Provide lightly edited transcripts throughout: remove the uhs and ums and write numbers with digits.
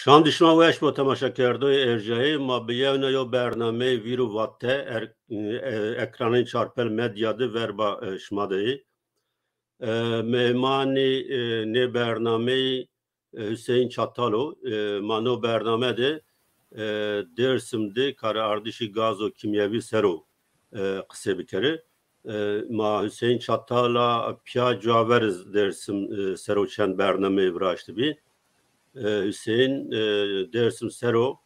شان دشمن وش با تماشا کرده ارجایی ما بیاین یا برنامه ویرو واته اکرانین چارپل مدیاده ور با شماده مهمانی نه برنامه Hüseyin Çatalo mano برنامه de Dersim'de kara ardışi gazo kimyevi sero kısa bir kere ma Hüseyin Çatal'a pya caveriz Dersim sero çen برنامه vraştı bir Hüseyin Dersim sero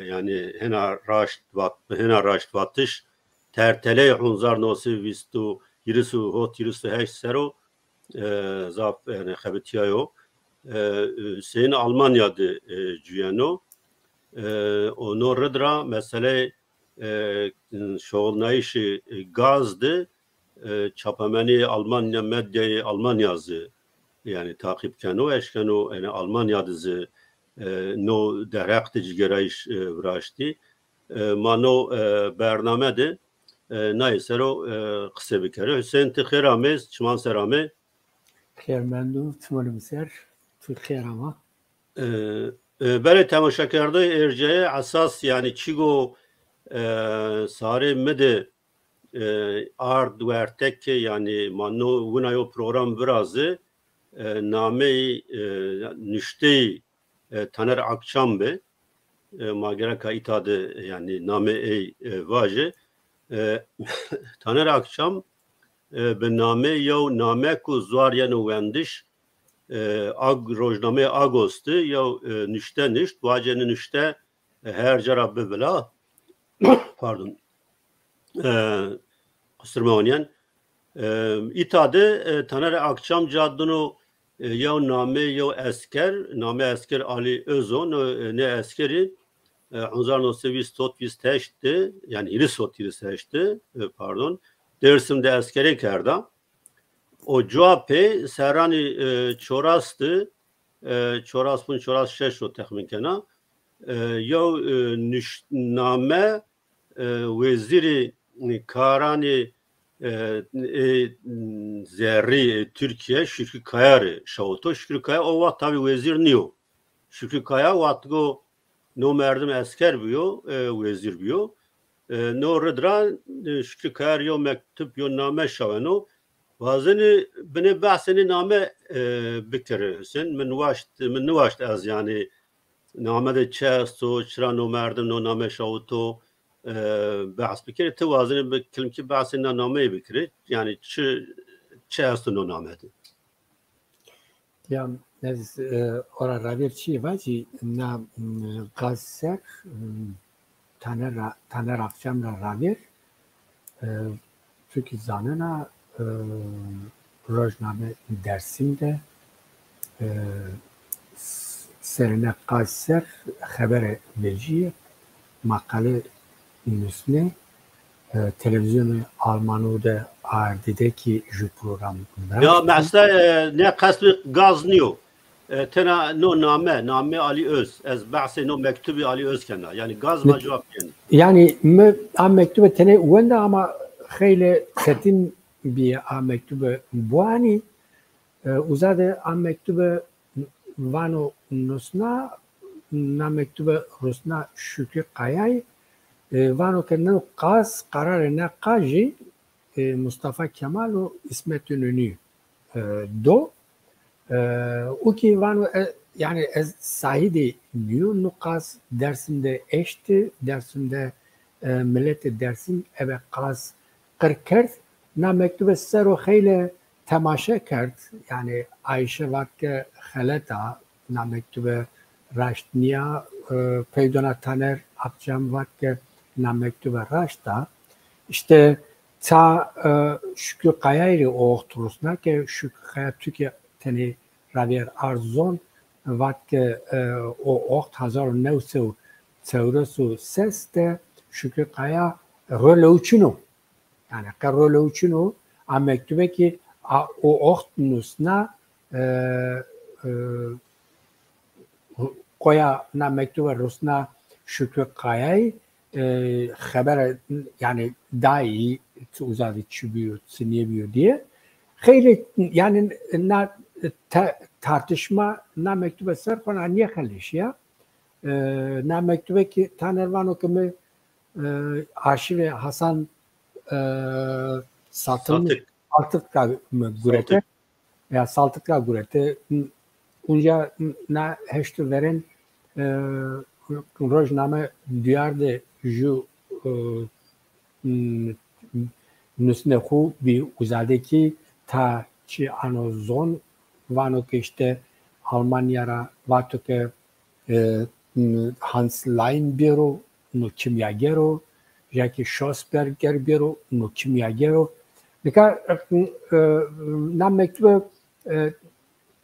yani hena raşt vatış tertele hunzar nosi vistu yirisu hot yirisu heş sero zaf yani xebitiyayo Hüseyin Almanya'da cüyeno onu rıdra mesele şoğulnayışı gazdı çapameni Almanya medyayı Almanya'zı yani takipkeno eşkeno yani Almanya'dızı no derhakti cigerayış vraşti mano bernamede neyse o kısa bir kere Hüseyin tıkhiramez çman serame خیرمندو تمام سر تو خیر ama. Böyle temaşa kerده erceğe asas yani çigo sare mede ard vertek yani mano vunayo program birazı name nüşte taner akşam be magera kaitadı yani name vaje taner akşam به نامه یا نامه کو زوار یا نوندش اگ روزنامه آگوست یا نشته نشت واجه نشته her جرا ببلا pardon kusura bakmayın itadı tanere akşam caddunu ya name ya esker Ali Özon ne eskeri Unzar Nosevis Totvis teşti yani iris teşti pardon Dersim'de askeri kerda. O cevapı serani çorastı. Çoras şeş o tehminkena. Ya name veziri karani zerri Türkiye Şükrü Kayarı şavuto. Şükrü Kaya o vaxt tabi vezir niyo. Şükrü Kaya vatgo no merdim asker biyo vezir biyo. No rıdra Şükrü Kayar yo mektup yo name şaveno vazeni bine bahseni name bikere Hüseyin min nuvaşt az yani name de çesto çıra no merdim no name şavuto bahs bikere te vazeni bikilim ki bahseni name bikere yani çesto no name de Ya ez ora ravir çi vaci na gazser taner akşam ravir çünkü zanına rojname Dersim'de serine gazser haber verici makale nüsne televizyonu Almanı'da ARD'deki ju program. Ya mesela ne kaslı gaz niyo tena no name Ali Öz ez bahse no mektubi Ali Öz kena yani gaz ma cevap yani am mektubu tene wenda ama خیلی کتیم بی am mektubu buani uzade am mektubu vano nusna na mektubu rusna Şükrü Kayay vano kendine qas karar ne qaji Mustafa Kemal o İsmet İnönü do o ki vano yani sahidi niyo nukas Dersim'de eşti Dersim'de milleti Dersim eve qas kırkert na mektube sero xeyle temaşa kert yani Ayşe vakke xeleta na mektube raştniya peydona taner akşam vakke na mektube raşta işte ta Şükrü Kaya'yı oğturusuna ki Şükrü Kaya Türkiye teni ravier arzon vakke o oğt hazar nevsev tevresu ses de Şükrü Kaya role uçunu yani role uçunu a mektube ki o oğt nusna koya na mektube rusna Şükrü Kaya'yı haber yani daha iyi uzadı çıkıyor, siniyor diye. Hayli yani na tartışma na mektube ser kona niye kalış ya? Na mektube ki tanervano kimi arşive Hasan satılmış saltıkla gurete ya saltıkla gurete unca na heştu veren rojname diyarde ju nusne xu bir uzadeki ta çi anozon vano ki işte Almanya'ra vato ke Hans Lein biro no kimyagero Jackie Schosberger biro no kimyagero Nika nam mektube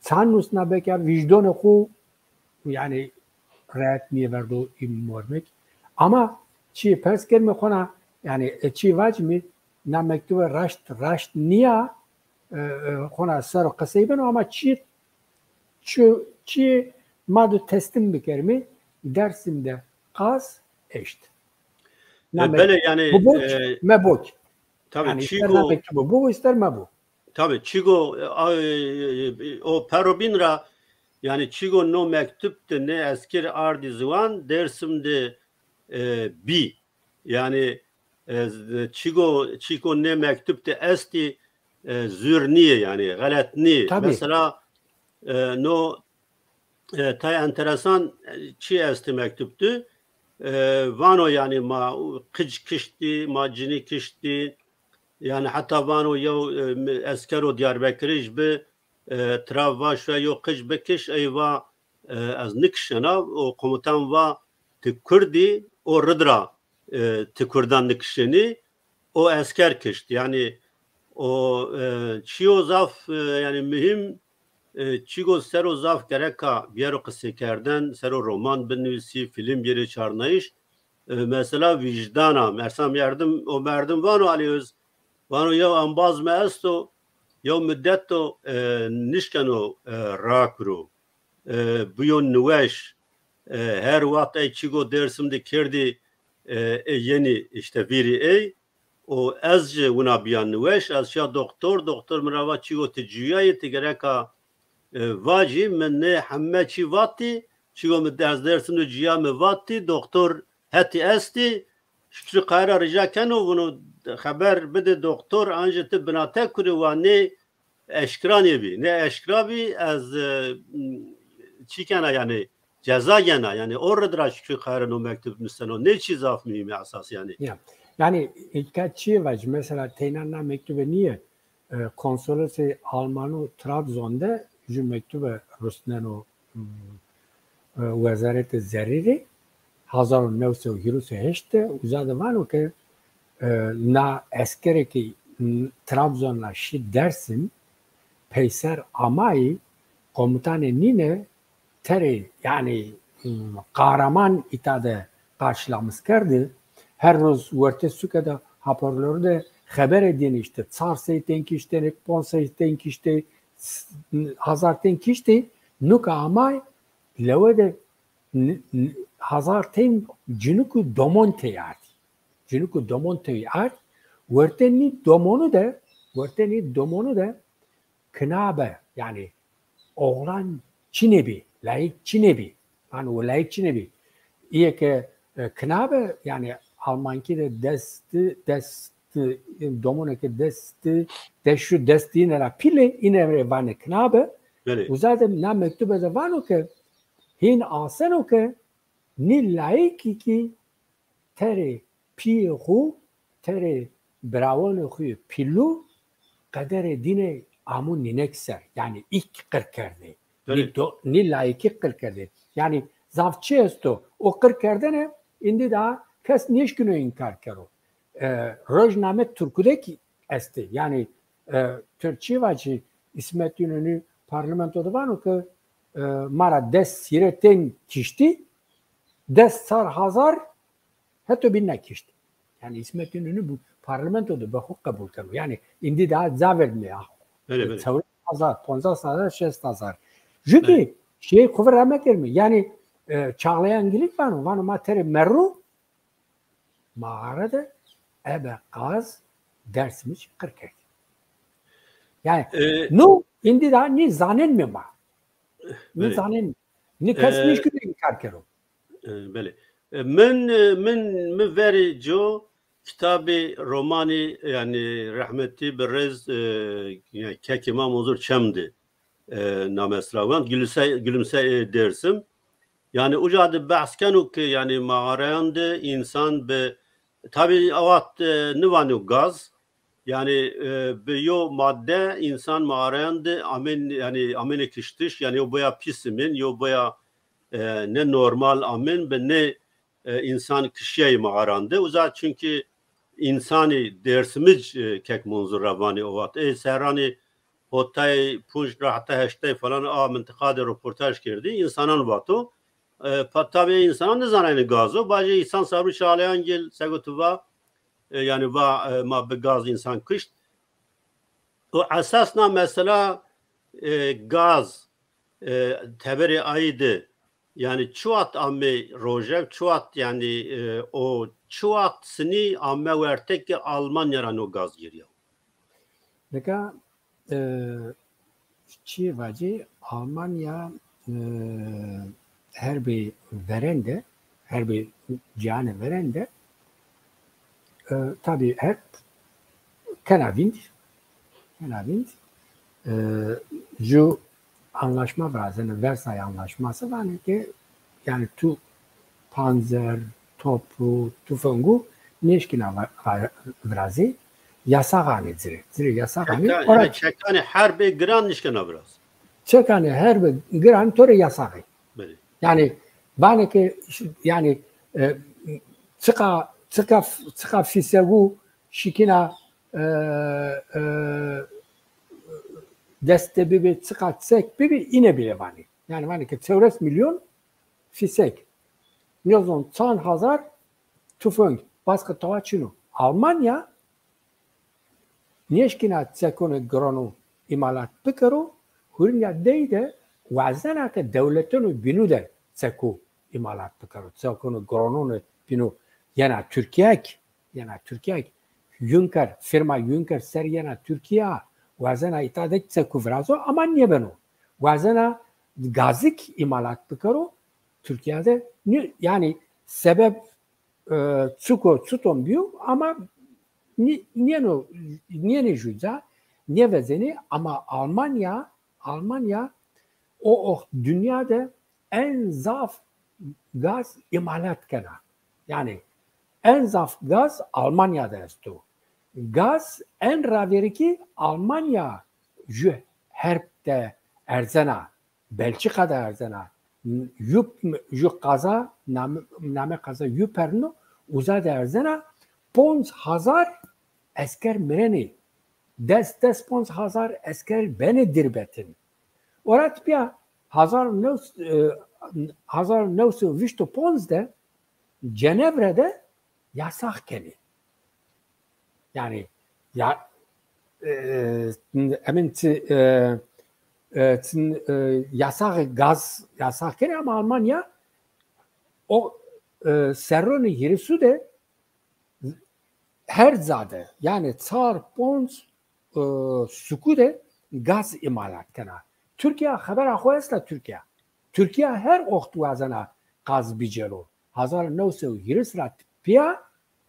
sanus na beka vicdan xu yani rahat niye verdo imormek ama çi pers gelme kona yani çi vacmi nam mektube raşt niye kona ser qasayben ama çi madu testim bikermi dersimde qaz eşt. Böyle yani mebok. Tabii yani Çigo bu ister mebu. Tabii Çigo o perobinra yani Çigo no mektupte ne esker ardizvan dersimde bi yani Çigo ne mektupte esti zürniye yani galetni mesela no tay enteresan çi esti mektuptu vano yani ma kıç kişti ma cini kişti yani hatta vano yo eskero Diyarbakır'ı be travaş ve yo kıç bekiş eyva az nikşena o komutan va te Kurdi o rıdra te Kurdan nikşeni o esker kişti yani o çiyo zaf yani mühim çigo sero zaf gereka biyero kısı kerden sero roman benüsi film yeri çarnayış mesela vicdana mersam yardım o merdim vano alıyoruz vano ya ambaz me esto ya müddetto nişkeno rakru buyon nüveş her vakit çigo dersimde kerdi yeni işte biri o azce buna biyan nüveş az ya doktor mrava çigo tecrüye gereka vaci men ne hamme çi vati çigo me dersimde ciya me vati doktor hati esti şükür kayra rica keno bunu haber bede doktor anje te binate kuri ve ne eşkraniye bi ne eşkrabi az çikana yani ceza gena yani orada şükür kayra no mektup müsteno ne çizaf mühimi asas yani. Yani kaçı var mesela teynanna mektubu niye konsolosluğu Almanı Trabzon'da ju mektubu Rusneno Vezaret Zeriri 1928'te uzadı var o ki na eskereki Trabzon'la şi dersim peyser amai komutanı nine teri yani kahraman itade karşılamış kerdi. Her roz verte sükede haberlerde haber edin işte Tsar Seyten kişte, Pon Seyten kişte, Hazarten kişte nuka amai levede Hazarten cinuku domonte yardı. Cinuku domonte yardı. Verteni domonu da kınabe yani oğlan Çinebi, layık Çinebi. Yani o layık Çinebi. İyi ki kınabe yani Almanki de desti domonu ki desti nera pile inevre vane kınabe. Uzadım na mektube de vano ki hin aseno ki ni layık ki tere pihu tere Bravon okuyor. Pillu kader dine amun ninekser. Yani ilk kırkerdi. Ni layık kırkerdi. Yani zavçı esto. O kırkerde ne? Indi daha kes niş günü inkar kero. Rojname Türk'deki esti. Yani Türkçe vacı İsmet İnönü parlamentoda var mı ki mara des sireten kişti des sar hazar hatta binne kişti. Yani İsmet İnönü bu parlamentoda bu kabul kırıyor. Yani indi daha zavermiyor. Öyle. Savur hazar, 50,000, 60,000. Çünkü şey kuvvetlemek mi? Yani çağlayan gilik var mı? Var mı materi merru? Mağarada ebe gaz dersimiz 40. Yani indi daha ni zanen mi ma? Ni بله zanen ni kes niş gibi inkar kero. بله من veri جو kitabı romani yani rahmetli Berez yani kekima muzur çemdi namesravan gülümse dersim yani ucadı bahskenu ki yani mağarayanda insan be tabi avat nivanu gaz yani yo madde insan mağarayanda amen yani amene kiştiş yani o boya pisimin yo boya ne normal amen ve ne insan kişiye mağarandı. Uzat çünkü insani dersimiz kek munzur rabani ovat. Serani hotay punj rahta heştey falan mıntıkada röportaj girdi. İnsanan vatu. Tabi insanan ne zanayını gazı. Bacı insan sabrı çağlayan gel segutuva yani ma be gaz insan kışt. O esasna mesela gaz teberi aydı. Yani çuat amme rojev çuat yani o çuat sini amme vertek ki Almanya'dan o gaz giriyor. Deka çi vacı Almanya her bir verende her bir cihanı verende tabii hep kenavind ju anlaşma bazen Versay anlaşması var ki yani tu panzer topu tüfengu neşkina vrazi yasağani ziri yasağani Yani çekani her bir gran nişkana biraz. çekani her bir gran tore yasağı. Yani bana ki yani çıka fisegu şikina deste bibi çıka tsek bibi ine bile vani. Yani vani ki çevres milyon fisek. Nizon 100,000 tüfeng baskı tavaçinu. Almanya neşkina tsekonu gronu imalat bikaru hurinya deyde vazana ki devletinu binu de tseku imalat bikaru. Tsekonu gronunu binu yana Türkiye Juncker firma Juncker ser yana Türkiye vazana itadet tseku vrazo ama niye benu vazana gazik imalat bikaru Türkiye'de yani sebep çuton biyo ama niye ne juca niye vezeni ama Almanya o dünyada en zayıf gaz imalat kana. Yani en zayıf gaz Almanya'da estu. Gaz en raveriki Almanya herpte erzena Belçika'da erzena Yup kaza name kaza yuperno uzad erzena 5,000 esker mireni des 5,000 esker beni dirbetin orat pia 1915 Cenevre'de yasak keni yani ya emin yasak gaz yasak keni ama Almanya o serroni hirisu de her zade yani çar pons sukude gaz imalat kena. Türkiye haber ahoyesla Türkiye her oktu azana gaz bicero. 1920 rat pia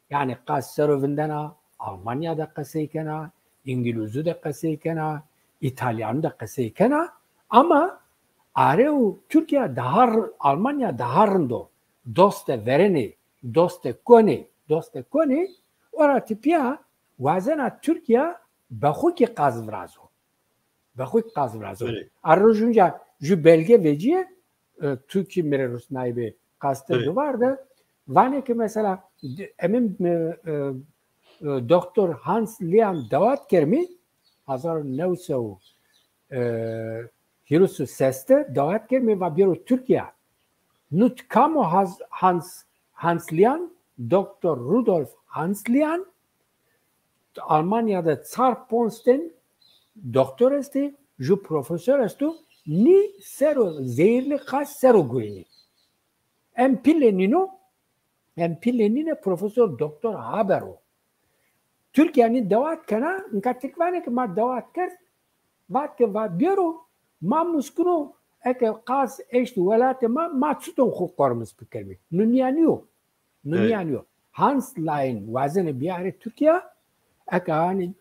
yani gaz serövündena Almanya'da kaseykena, İngilizce'de kaseykena, İtalyan da kaseykena ama areu Türkiye dahar Almanya daharndo doste vereni doste koni ora tipia wazena Türkiye bakhuki qazvrazo arrojunca ju belge veciye Türkiye Mirerus naibi kastırdı vardı vane ki mesela emin Doktor Hans Liam davat kermi 1900 Hirusu seste davat kermi ve bir Türkiye nut kamo Hans Liam Doktor Rudolf Hans Liam Almanya'da Tsar Ponsten doktor esti ju profesör estu ni sero zehirli kas sero guini empillenine profesör doktor habero Türkiye'nin davat kana nkatikvane ki ma davat ker وقت که و بیارو ما مسکنو اگه قاس اشت ولات ما چطور خوب قرمز بکرمی نونیانیو هانس لاین وزن بیاره ترکیه اگه هانی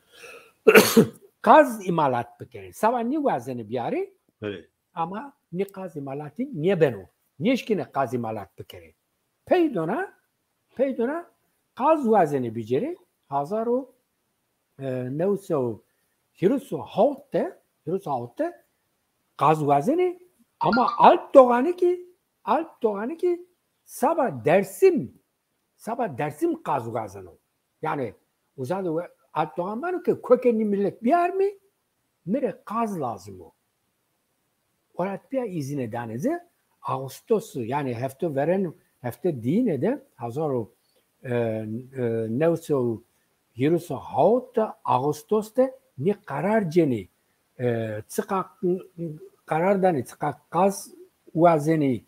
قاز imalat بکرمی سوا نی وزن بیاره ama ne قاز imalaتی niye beno نیشکینه قاز imalat بکرمی پیدونا قاز وزن بیجره 1926 gaz vazeni ama Alp Doğan'ı ki sabah dersim gaz vazeni. Yani uzadı Alp Doğan var ki kökenli millet bir yer mi? Mere gaz lazım o. Orat bir izine daneze Ağustos'u yani hafta dine de 1926 Ağustos'ta ne karar ceni karar dani gaz vazeni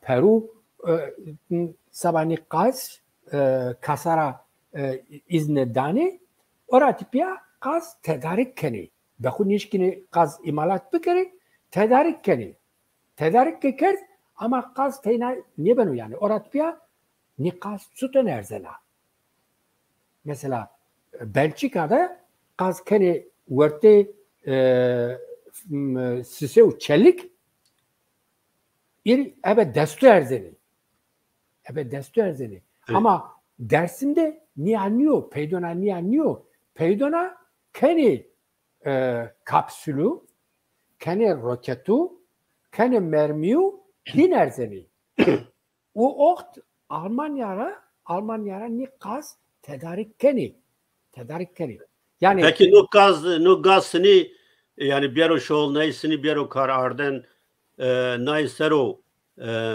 Peru sabani gaz kasara izne dani orat bir gaz tedarik keni bakun işkini gaz imalat bikeri tedarik kekert ama gaz teyna niye benu yani orat bir ne gaz sütün erzela mesela Belçika'da gaz keni verte sisev çelik evet destu erzeni evet. Ama Dersim'de niye peydona keni kapsülü keni roketu keni mermiyu din erzeni o okt Almanya'ra ni gaz tedarik keni yani peki no gazını yani bir o şol neysini bir o karardan neysero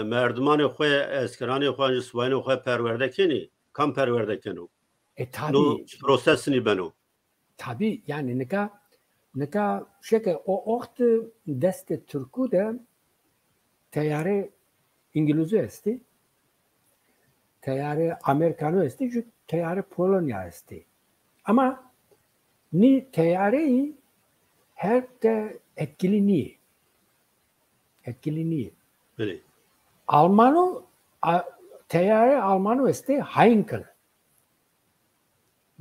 merdumane xoy eskerane xoy subayne xoy perverde keni kam perverde kenu tabii no prosesini beno tabii yani neka şeke o okt deste Türk'ü de teyare İngilizce esti teyare Amerikanı esti çünkü teyare Polonya esti ama ni teyareyi her de etkili niye? Öyle. Teyare Almanı esti Heinkel.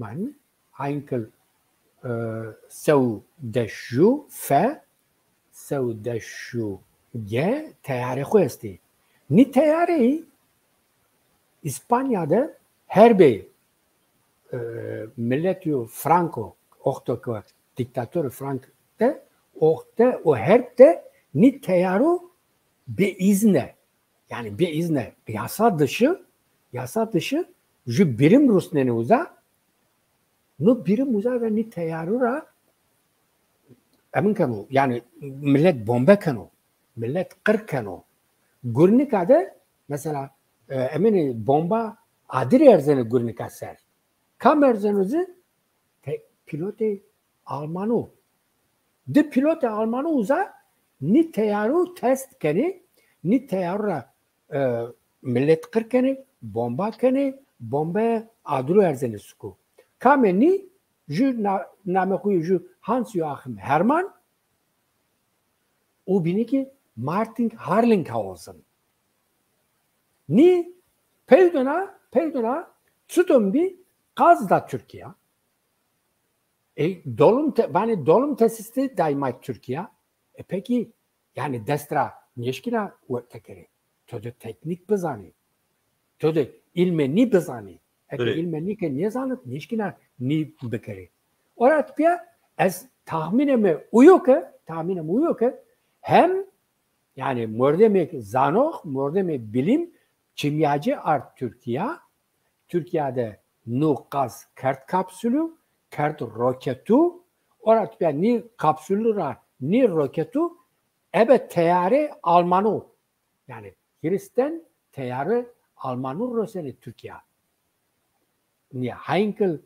Yani Heinkel sev deşu fe sev deşu ge teyare ko esti. Ni teyareyi İspanya'da Herbey milletio Franco Oktoko diktatör Frank'te o herpte ni teyaru beizne yani beizne yasa dışı ju birim Rusneni uza no birim uza ve ni teyarura emin kanu yani millet bomba kanu millet kır kanu Gurnika'da mesela emini bomba adir erzeni Gurnika ser kam erzenuzi pilote Almanu. De pilote Almanu uza ni teyaru test keni ni teyarra millet kır keni bomba adru erzeni suku. Kame ni ju namekuyu ju Hans Joachim Hermann o biniki Martin Harlinghausen. Ni peydona tutumbi gazda Türkiye. Dolum tesisi daima Türkiye. Peki yani destra niyeşkina tekeri. Töde teknik bezani. Töde ilmeni bezani. İlmeni ke niye zanıt niyeşkina ni bekeri. Orat bir tahminime uyuyor ki hem yani mordemek zanoh mordemek bilim kimyacı art Türkiye'de nu gaz kert kapsülü kert roketu orat bir ni kapsülü ra ni roketu ebe teyare Almanu yani Hristiyan teyare Almanu roseni Türkiye ni Heinkel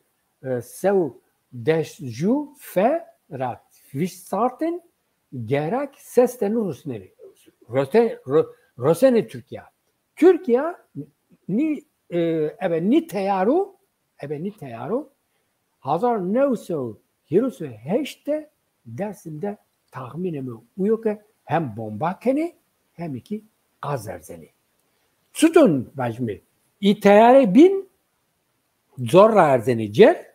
sev deşju fe rat vişsarten gerek sesten Rusneri roseni Türkiye ni ni teyaru 1928 Dersimde tahminime uyuyor ki hem bomba keni hem iki gaz erzeni. Sütun vajmi. İteyare bin zorra erzeni cer.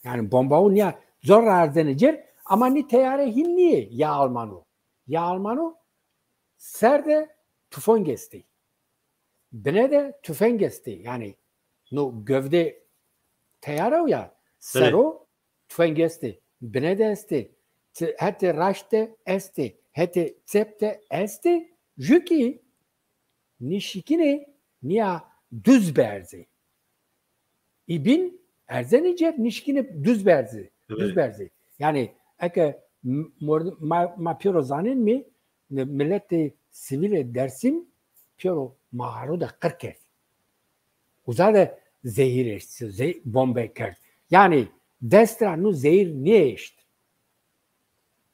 Yani bomba niye zorra erzeni cer. Ama ni teyare hinniye ya Almanu. Ya Almanu serde tüfengesti. Bine de tüfengesti. Yani no gövde teyare ya sero tüfengesti. Bine de esti. Hete raşte esti. Hete cepte esti. Jüki nişikini niya düz berzi. İbin erzenice nişikini düz berzi. Düz berzi. Yani eke ma piro zanin mi milleti sivile dersim piro maharu da kırker. Uzada zehir eşti. Bombe kert. Yani destra nu zehir niye eşti?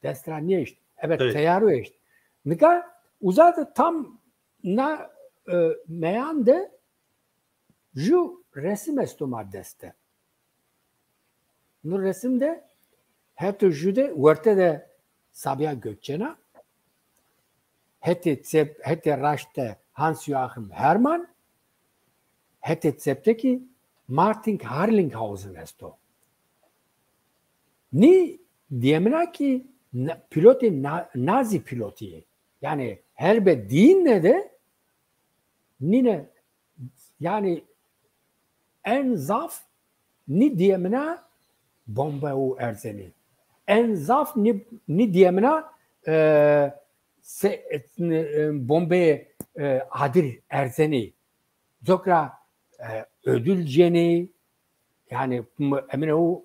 Destra niye eşti? Evet. Teyarı eşti. Nika uzada tam na meyande ju resim estoma deste. Nu resimde hete jude verte de Sabiha Gökçen'a hete raşte Hans Joachim Hermann hete cepteki Martin Harlinghausen esto. Ni diyemina ki piloti Nazi piloti. Yani herbe dinle de nine yani en zaf ni diyemina bomba u erzeni. En zaf ni diyemina bombe hadir erzeni. Zokra ödül ceni yani emine o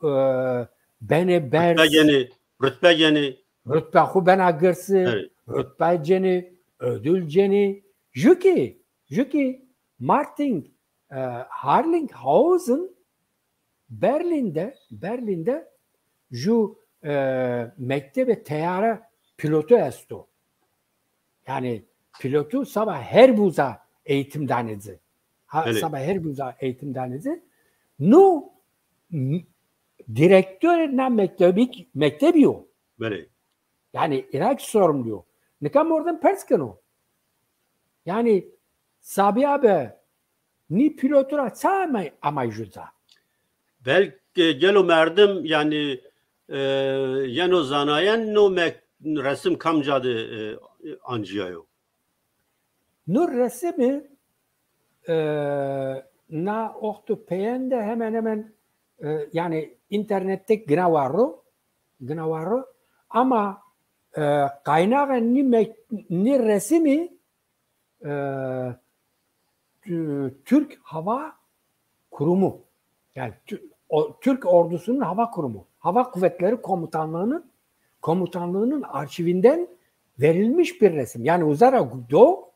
bene bers rütbe geni rütbe hu ben agırsı rütbe ceni ödül ceni Jüki Martin Harlinghausen Berlin'de ju mektebe teyare pilotu esto. Yani pilotu sabah her buza eğitimdanezi. Sabah her buza eğitimdanezi. Nu direktörüne mektebi o. Yani Irak sorumluyor. Nikam oradan perskeno. Yani Sabiha be ni pilotura çağırmay amacıza. Belki gelo merdim yani yeno zanayen no resim kamcadı anjiyayo. Nur resmi na oktu peyende hemen yani internette gnavarro ama kaynağı ni resmi Türk Hava Kurumu yani Türk Ordusu'nun Hava Kurumu, Hava Kuvvetleri Komutanlığı'nın arşivinden verilmiş bir resim. Yani uzara do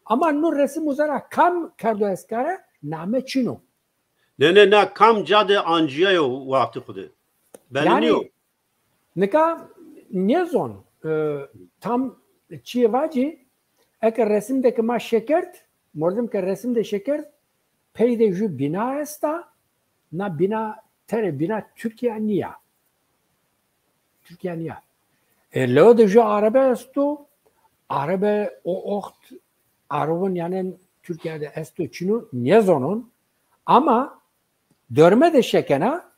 ama nur resim uzara kam kardo eskara name çino. Ne kam cadı anjiyayo vakti kudu. Yani ne zon tam çiyevaci eğer resimdeki ma şekert mordum ki resimde şekert peyde ju bina esta na bina Türkiye niye? Lo de ju arabe esto arabe o oht arabın yani Türkiye'de esto çinu niye zonun ama dörme de şekena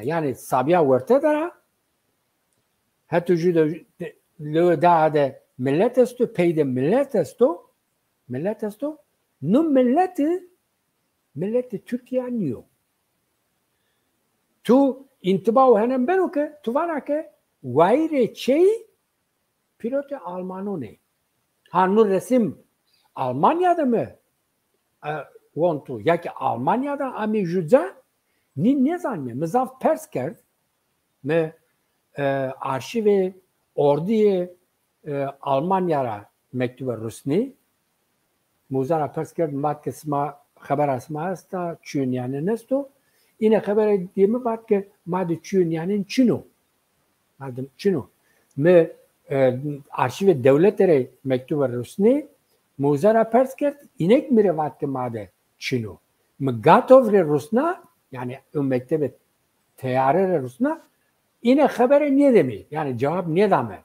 yani Sabiha Vertedara hatta ju de lo da de millet esto peyde millet esto nu milleti Türkiye niye? Tu intibav hemen ben oke tu vana ke vayre çey pilote Almanone. Hanur resim Almanya'da mı? Wontu ya ki Almanya'da ami juda ni ne zanne mızaf persker me arşive ordiye Almanya'ra mektuba Rusni muzara persker mat kesma haber asma asta çün yani nesto yine haber ettiğimi var ki madde çün yani çino madem çino me arşive devletlere mektuba Rusni muzara persker inek mire var ki madde çino me gatovre Rusna yani mektebe teyare Rusna اینه خبر نیه دمی یعنی جواب نیه دامه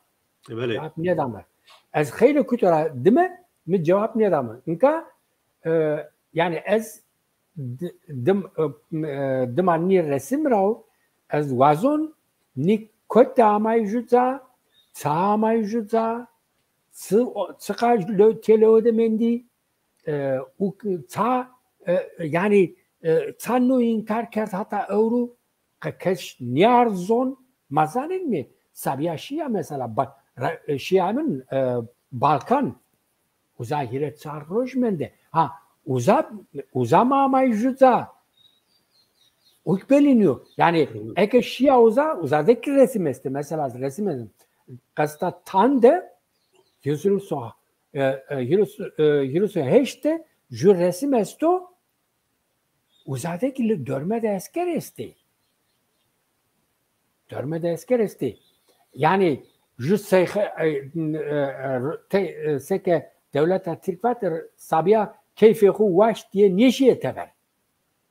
بله جواب نیه دامه از خیلی کتورا دمه می جواب نیه دامه اینکه yani ez diman ni resim rav ez wazon ni kota amay jutza ça amay jutza sıqa telode mendi u ça yani çannu inkar kert hatta euro keş niyar zon mazanin mi sabiya şia mesela bak şia'nın Balkan uzahire çarroş mende ha uzama amay jutza ukbeliniyor. Yani eke şia uzadaki resim este mesela resim este kasta tande Yunus heşte ju resim esto uzadaki dörme de esker este. Dörme de esker este. Yani ju seke devleta Türkvatır sabiha keyfi xu vaş diye neşiye tever.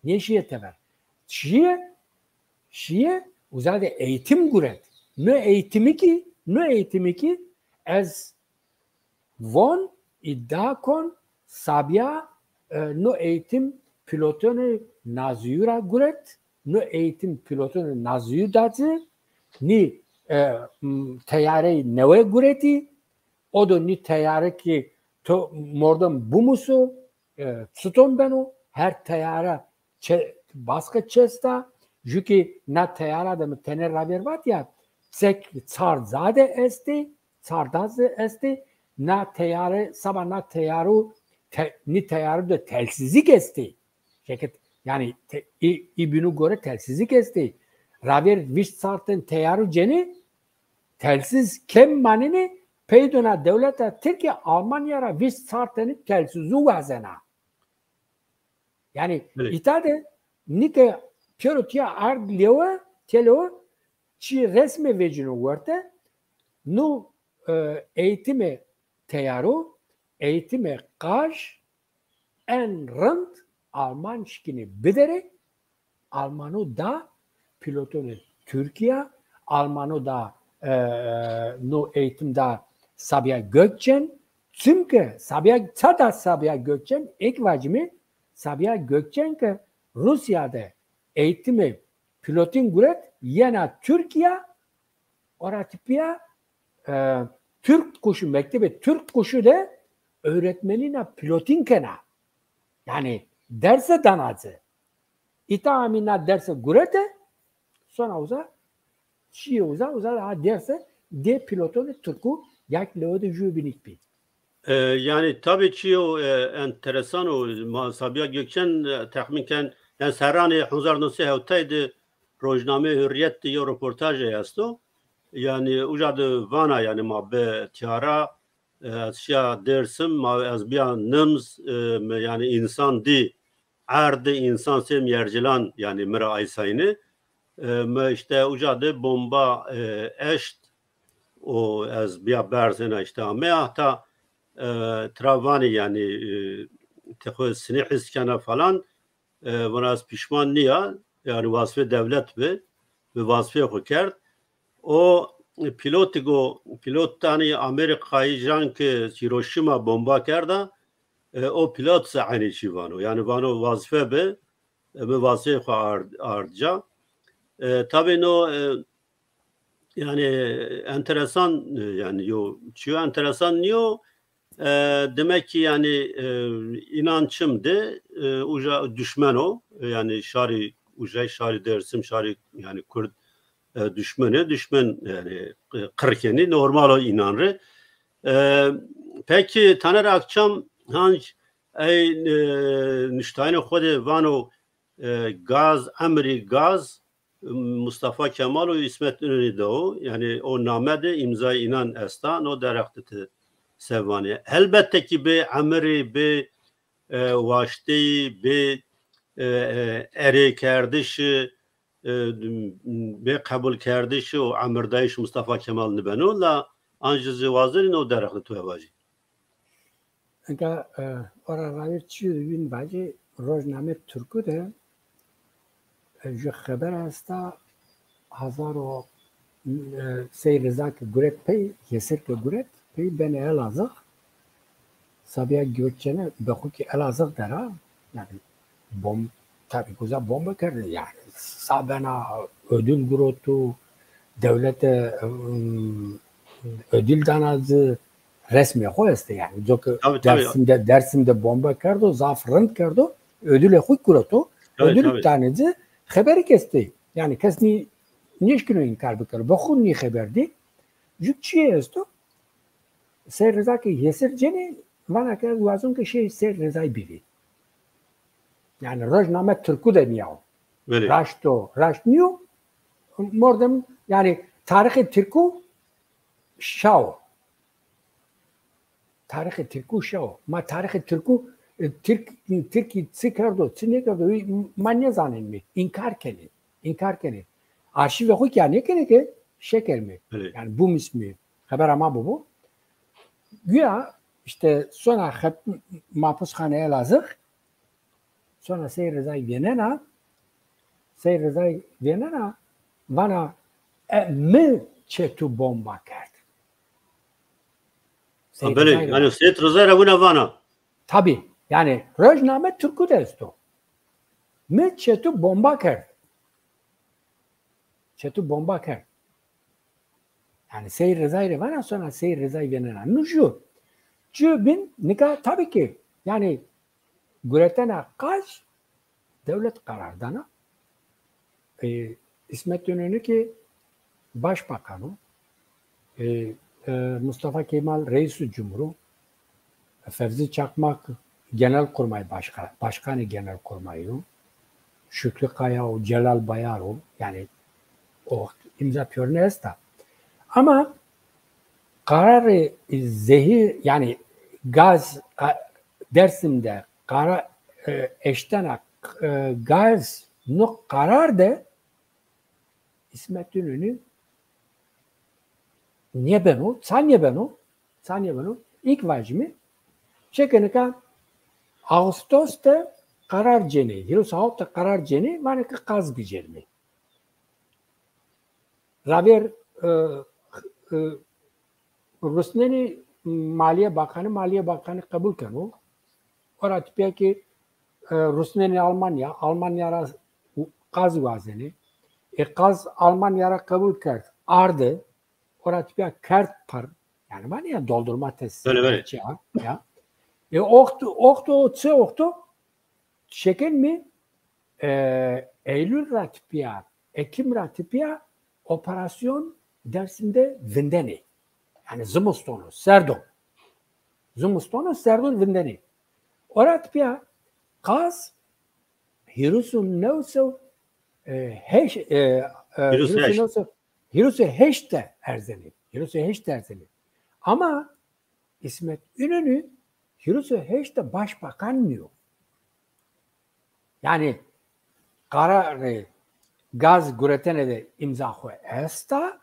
Neşiye tever. Şiye uzade eğitim guret. Ne eğitimi ki ez von iddia kon sabiha no eğitim pilotunu naziyura guret. No eğitim pilotunu naziyu datı ni teyare neve gureti o da ni teyare ki to mordom bu musu tuton beno her teyara baskı çesta çünkü na teyara da mı tener raver ya sek çarzade esti çardazı esti na teyare sabah na teyaru ni teyaru da telsizlik esti şeket yani ibinu göre telsizlik esti raver viş sartın teyaru ceni telsiz kem manini peydona devlete Türkiye Almanya'ra viş sartını telsizu vazena yani itade nike pirotia argleo telo çi resme vecino varte nu eğitime teyaru eğitime kaj en rand Alman şkini bidere Almanu da pilotunu Türkiye Almanu da nu eğitimde Sabiha Gökçen çünkü Sabiha Gökçen ilk vacimi Sabiha Gökçen ki Rusya'da eğitimi pilotin guret yine Türkiye oratipiya Türk kuşu mektebi Türk kuşu da öğretmenine pilotin kena yani derse danazı ita amina derse gurete sonra uza derse de pilotonu Türk'ü yak leode jubinik bi. Yani tabii ki o enteresan o Sabiha Gökçen tahminken yani serrani 1907 rojname hürriyet diye röportaj yasto yani ucadı vana yani mabbe tiara asya dersim ma az bir nımz yani insan di ardı insan sem yercilan yani mira aysayını işte ucadı bomba eşt o az bir berzena işte ama hatta travani yani tekrar sinih iskana falan bana az pişman niye yani vasfı devlet ve vasfı kert o pilot tani Amerika'yı jan ki Hiroşima bomba kerda o pilot sahne çivano yani vano vasfı be vasfı arca tabii no yani enteresan yani yo çiğ enteresan niyo demek ki yani inançımdı uca düşman o yani şari dersim şari yani Kürt düşman yani kırkeni normal o inanrı peki Taner Akçam hangi niştayne xode vano gaz emri gaz Mustafa Kemal o İsmet İnönü de o yani o namede imza inan estan o deraktı sevani. Elbette ki be emri be vaşti be eri kerdişi be kabul kerdişi o emirdayış Mustafa Kemal nibenu la anjızı vazirin o deraktı tuvaji. Enka ora ravir çiğ bin vaji rojname Türk'ü de ju haber asta 1900 Sey Rıza ki Guret pey, Yesir ki Guret pey beni Elazığ Sabiha Gökçen'e bakı ki Elazığ der ha. Yani tabii güzel bomba kerdi yani. Sabena ödül gurutu devlete ödül danazı resmi koyeste yani. Dersimde bomba kerdi, zafrın kerdi, ödüle huy gurutu, ödül tanezi haberi kesti. Yani kesni niş günü inkar bikar. Bakın ni haberdi. Jükçiye esto. Sey Rıza ki Yesir Ceni vana ki vazun ki şey Sey Rıza'yı biri. Yani Rojname Türk'ü de niyav. Raşt niyo. Mordem yani tarihi Türk'ü şao. Tarihi Türk'ü şao. Ma tarihi Türk'ü Türkiye çıkardı. Çin'e kardı. Manya zanen mi? İnkar keni. Arşive huy ki ne kene ki? Şeker mi? Yani bu ismi. Haber ama bu. Güya işte sonra mahpushaneye Elazığ sonra Sey Rıza'yı Vienna bana mi çetu bomba kerdi. Böyle yani Sey Rıza'yla bu ne bana? Tabii yani Rojname Türk'ü de esto. Mi çetu bomba kerdi. Yani Sey Rıza'yla bana sonra Sey Rıza'yı Vienna. Nuşu. Cübin nikah tabii ki yani Guretena kaç devlet karardana İsmet İnönü ki başbakanı Mustafa Kemal Reis-i Cumhur'u Fevzi Çakmak Genelkurmay Başkanı Genelkurmay'ı Şükrü Kaya, Celal Bayar yani o imza piyonesta. Ama kararı zehir yani gaz Dersim'de eşten gaz nuk karar de İsmet İnönü niye ben o ilk vacimi şekenika Ağustos'ta karar ceni Hirosavut'ta karar ceni var ki gaz gücermi Raver Rusneni Maliye Bakanı kabul kenu. Orat peki Rusneni Almanya'ra gaz vazeni. Gaz Almanya'ra kabul kert. Ardı. Orat peki kert par. Yani var ya doldurma tesisi. Böyle. Ya. Oktu. Şeken mi? Eylül ratipiya, Ekim ratipiya operasyon Dersim'de Vindeni. Yani Zımustonu, Serdon Vindeni. Orat pia gaz Hirusun nevso Hirusu heşte erzeni. Ama İsmet İnönü Hirusu heşte başbakan diyor. Yani kararı gaz Guretene'de imza koy esta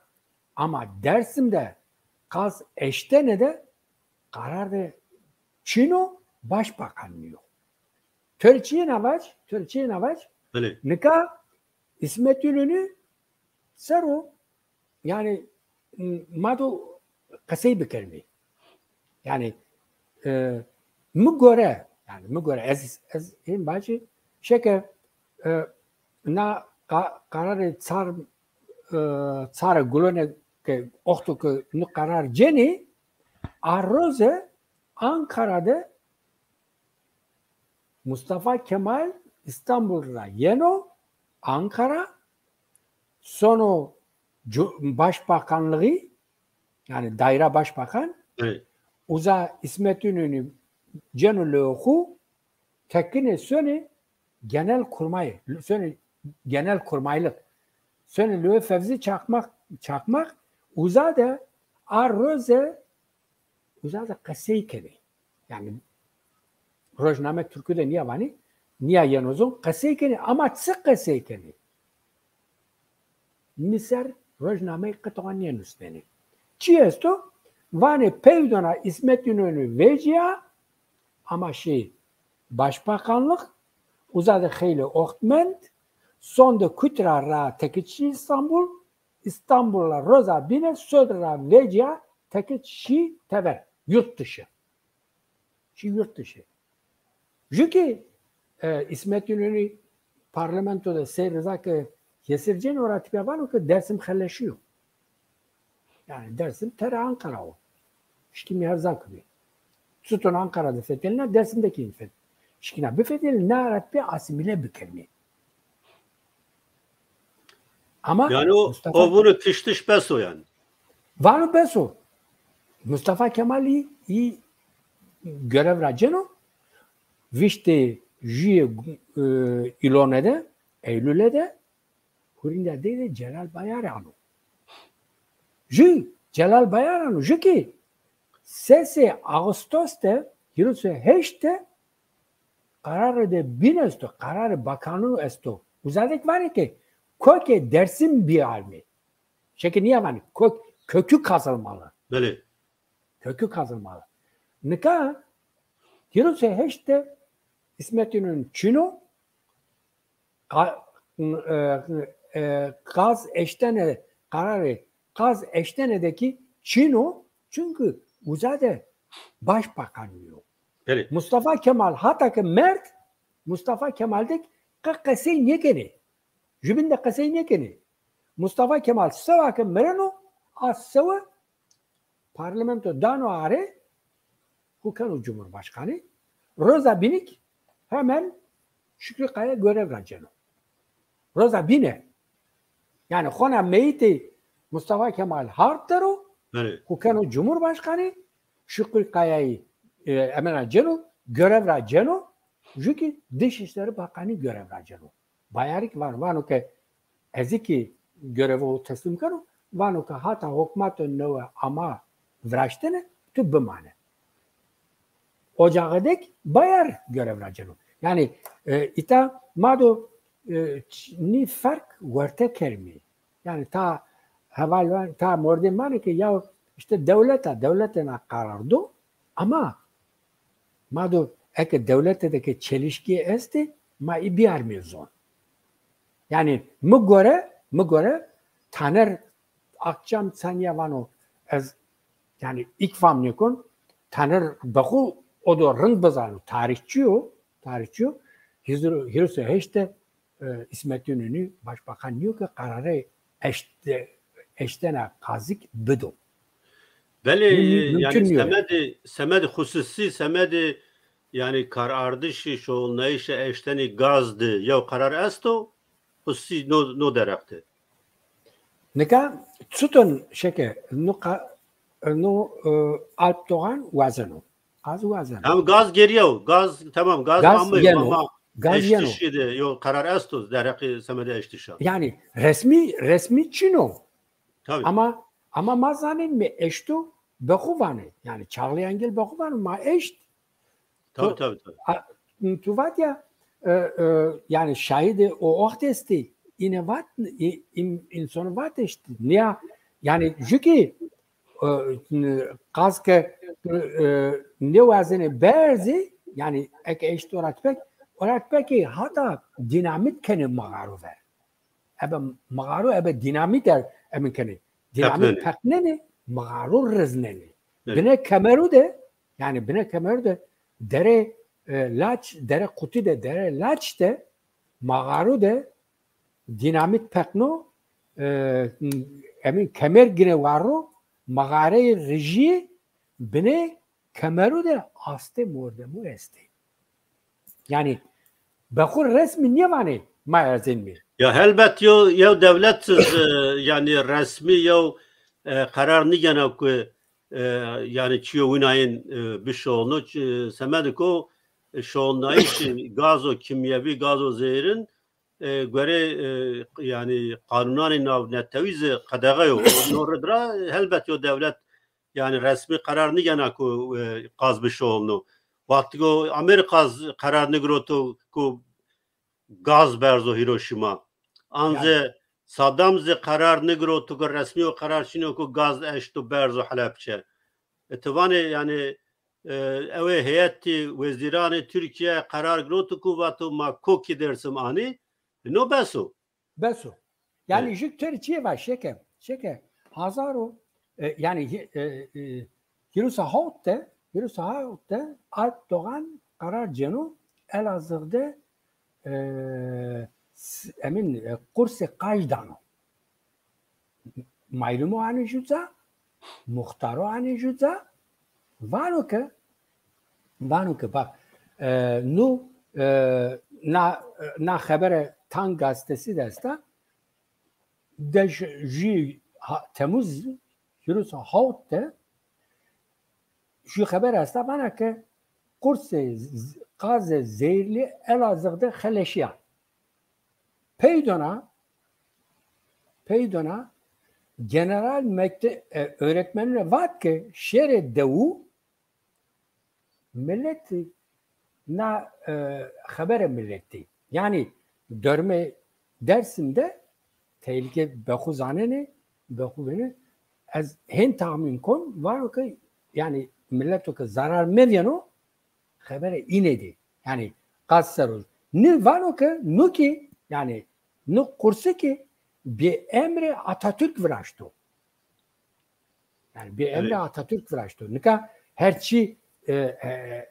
ama Dersim'de gaz eştenede kararı Çino başbakan diyor. Türkiye'nin avaç nika İsmet İnönü seru yani madu kasey bikermi. Yani mu göre ez in başı şeker na kararı çare gulone ke oktu ke nu karar ceni arroze Ankara'da Mustafa Kemal İstanbul'da yeno Ankara sonu başbakanlığı yani daire başbakan uza İsmet İnönü cenuluğu tekine söyle genel kurmaylık söyle Fevzi Çakmak uza da arroze uza da kaseykeni yani Rojname Türk'üde niye vani niye yanozun kaseykeni ama tsı kaseykeni Niser Rojname katoğan yanusbeni Çiyesto vani pevdona İsmet İnönü veciya ama başbakanlık uzadı xeyli ohtment sonda kütrara tekiçi İstanbul İstanbul'a roza bine södra vecia teke şi tever. Yurt dışı. Şi yurt dışı. Çünkü İsmet İnönü parlamentoda seyreza ki yesircen oratip yapan o ki Dersim xelleşiyor. Yani Dersim tere Ankara o. Şiki miherzan kıbı. Sütun Ankara'da fetheline Dersim'deki infet. Şikina bifethil ne aratpi asimile bükelmi. Ama yani o bunu kıştış beso yani. Var beso. Mustafa Kemal'i iyi görev raceno. Vişte Jüye İlone'de, Eylül'de Hurinde de Celal Bayaranu. Celal Bayaranu. Ki sesi Ağustos'ta Hirose heşte kararı da bin esto, kararı bakanı esto. Uzadık var ki köke Dersim bir almi. Şeki niye var? Kökü kazılmalı. Böyle. Kökü kazılmalı. Nika Hirose heşte İsmet İnönü Çino Gaz Eştene kararı Gaz Eştene'deki Çino çünkü uzadı başbakan diyor. Böyle. Mustafa Kemal hatta Mert Mustafa Kemal'deki kakasey nekeni. Jübinde kakasey nekeni. Mustafa Kemal savakı mereno as-sava parlamento dano are hukanu Cumhurbaşkanı Roza Binik hemen Şükrü Kaya görev raceno. Roza Bine. Yani Khona Meyti Mustafa Kemal Harptaro hukanu Cumhurbaşkanı Şükrü Kaya'yı hemen raceno görev raceno çünkü Dışişleri Bakanı görev raceno. Bayarik var. Vano ke eziki görevi teslim karo. Vano ke hata hükümetin növe ama vraştene tu bimane. Ocağıdaki bayar görev raceno. Yani ita mado ni fark verte kermi. Yani ta haval ta mordin var ki ya işte devletine karardı ama mado eke devletteki çelişki esti ma ibiyar mezon. Yani mu göre Taner akşam sanyavano az yani ilk famnikon Taner bakul o da rıng bazanı tarihçi. Hirose işte İsmet İnönü başbakan diyor ki kararı eştene kazik bido. Veli yani semedi hususi semedi yani karardışı şu neyse eşteni gazdı ya karar esto hususi no derekti. Neka tutun şeke no Alp Doğan vazeno. Tamam gaz geliyor. Gaz tamam gaz ama gaz eştişiydi. Yok karar esto dereki semedi eştişa. Yani resmi Çino. Tabii. Ama mazanin mi eşto bekuvane. Yani Çağlayangil bekuvane ma eşt. Tabii. Tu vat ya yani şahidi o ohtesti yine vat insonu vat eşti. Niye? Yani çünkü kaske ne vazene berzi yani ek eşit olarak peki hatta dinamit kene mağaru ver. Ebe dinamit emin kene. Dinamit pekneni mağaru rızneni. Bine kemeru de dere laç dere kutu de dere laç de mağaru de dinamit pekno emin kemer gine varu mağare reji bine kemeru de aste mordemu esti. Yani bakır resmi niye vani mayerzin mi? Ya elbet ya devlet yani resmi ya karar nigena ki yani çiyovinayın bir şoğunu semediko şoğunayı gazo kimyevi gazo zehirin göre yani kanunani nav nettevize kadagayo noradra elbet yo devlet yani resmi karar nigena ku gaz bir şoğunu vakti go Amerika karar nigrotu ku gaz berzo Hiroşima anze yani. Saddam ze karar nigrotu ku resmi o karar şino ku gaz eştu berzo Halepçe etevane yani eve heyeti veziranı Türkiye karar nigrotu ku vatu ma koki dersim ani no beso yani jük Türkiye var şekem Şeke Hazaro yani Hirusa Haut'te Alp Doğan Karar Cenu Elazığ'da emin kursi Kajdano Maylumu ani juza Muhtaro ani juza Vano ke bak nu na habere Tan gazetesi desta de ji Temmuz Hirusa Haut'te şu haber asta bana ki kursi gaz zehirli Elazığ'da Heleşiya. Peydona general öğretmenine var ki şehre devu milleti na haber milleti. Yani dörme Dersim'de tehlike bekuzaneni az hen tahmin kon var ki yani millet o zarar medyano habere inedi. Yani kasaruz. Ne var o ki yani ne kursu ki bir emre Atatürk vraştı. Yani bir emre Atatürk vraştı. Nika herçi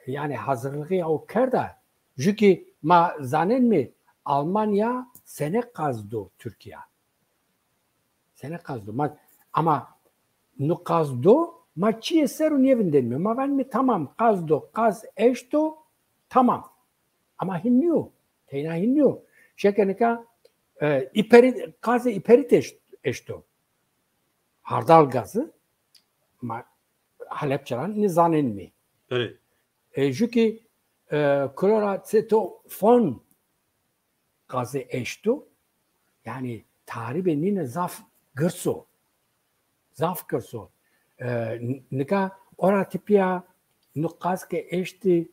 yani hazırlığı o kerda. Çünkü ma zanen mi Almanya sene kazdı Türkiye. Sene kazdı. Ama nu kazdı ma çiye seru nevinden mi? Ma ben mi tamam kaz eşto tamam. Ama hinniyor. Teyna hinniyor. Şekenika gazı iperit eşto. Hardal gazı ma Halepçalan nizanen mi? Evet. Çünkü klorasetofon gazı eşto yani taribe nine zaf gırso. Nika ora tipya nukaz ke eşti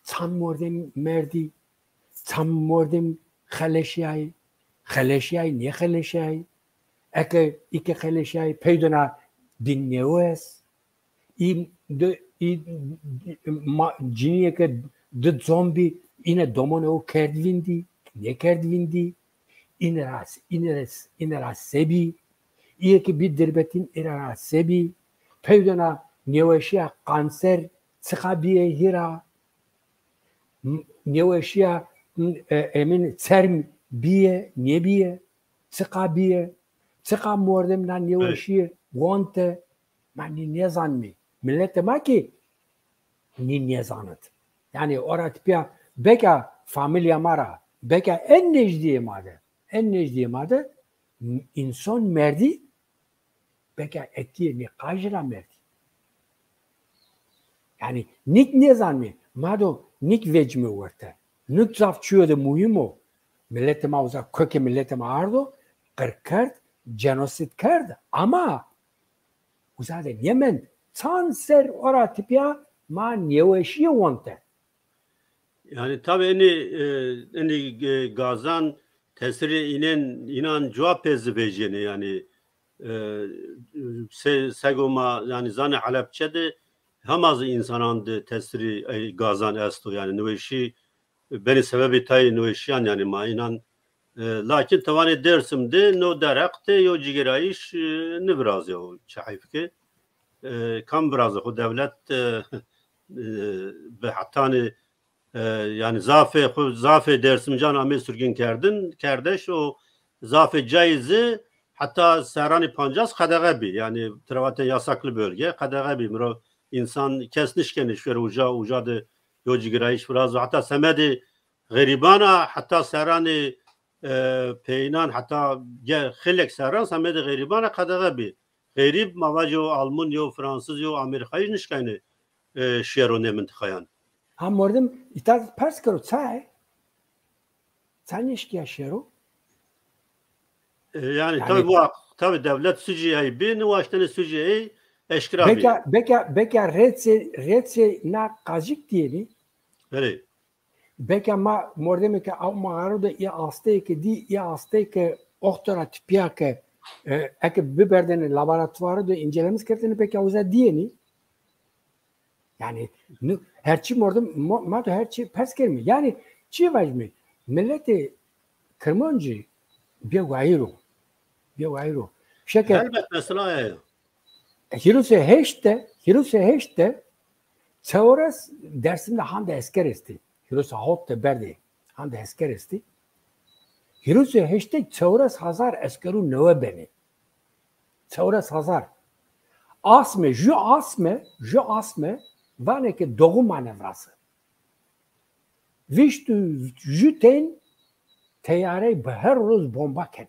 çam mordem merdi çam mordem xeleşyay niye xeleşyay eke iki xeleşyay peydona dinlewes ciniye ke de zombi ine domone o kerdvindi niye kerdvindi ineras sebi İyi ki bir dirbetin irana sebi, peydona neveşiya kanser çıkabiye hira, neveşiya emin serm biye, ne biye, çıkabiye, çıka mordemna neveşiye, wante, mani ne zanmi. Millete ma ki, ne zanıt. Yani orat piya, beka familya mara, beka en necdiye made, insan merdi, beka etiye ni kajra merdi. Yani nik ne zanmi? Mado nik vecmi orta. Nik zafçuyor da muhim o. Millete mauza köke millete maardo kırkart genosit kardı. Ama uzade Yemen sanser ora tipya ma neveşiye wante. Yani tabii eni gazan tesiri inan cevap ezbejeni yani segoma yani zane Halepçe'de hamazı insanandı tesiri gazan esto yani nüveşi beni sebebi tay nüveşiyan yani ma inan lakin tavani dersimde no darakte yo cigerayiş ne biraz ya çayfke kam biraz o devlet be hatani yani zafe dersim can amel sürgün kerdeş o zafe caizi hatta serani pancas kadagabi yani travaten yasaklı bölge kadagabi miro insan kesnişken şöyle ucadı yoci girayış biraz hatta semedi garibana hatta serani peynan hatta xilek seran semedi garibana kadagabi garib mavajo Alman yo Fransız yo Amerika'yı nişkayne şero nemin tıkayan. Ham mordem itaz pers karo çay nişkiya şero yani tabii devlet süciyeyi bir nuvaştani süciyeyi eşkirabi. Beka retse na kajik diyeni. Evet. Beka ma mordem ke av mağaru da i aste ke oktora tipya ke eke biberdeni laboratuvarı da incelemiş kerteni peki avuza diyeni. Yani herçi mordem ma da herçi pers kermi. Yani çi vajmi milleti kırmancı bir gayro. Şeke Elbet mesela Hiruse heşte teores dersinde hande esker esti. Hiruse hotte berdi hande esker esti. Hiruse heşte teores hazar eskeru növe beni. Teores hazar. Ju asme vane ke doğum manevrası. Viştu jüten teyare her roz bomba kene.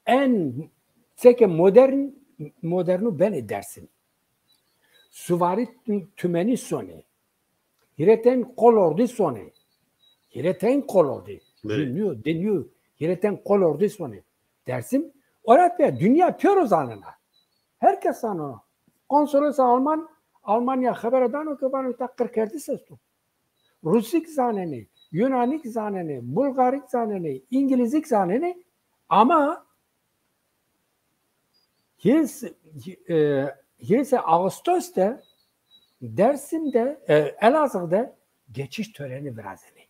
En seke modernu ben edersin. Suvari tümeni soni. Hireten kolordi soni. Hireten kolordi. Deniyor. Hireten kolordi soni. Dersim. Orada dünya pör zanına. Herkes zanına. Konsolos Almanya haber eden o ki bana takır kerdi sestu. Rusik zanene, Yunanik zanene, Bulgarik zanene, İngilizlik zanene ama Hirse Ağustos'ta Dersim'de, Elazığ'da geçiş töreni biraz yani.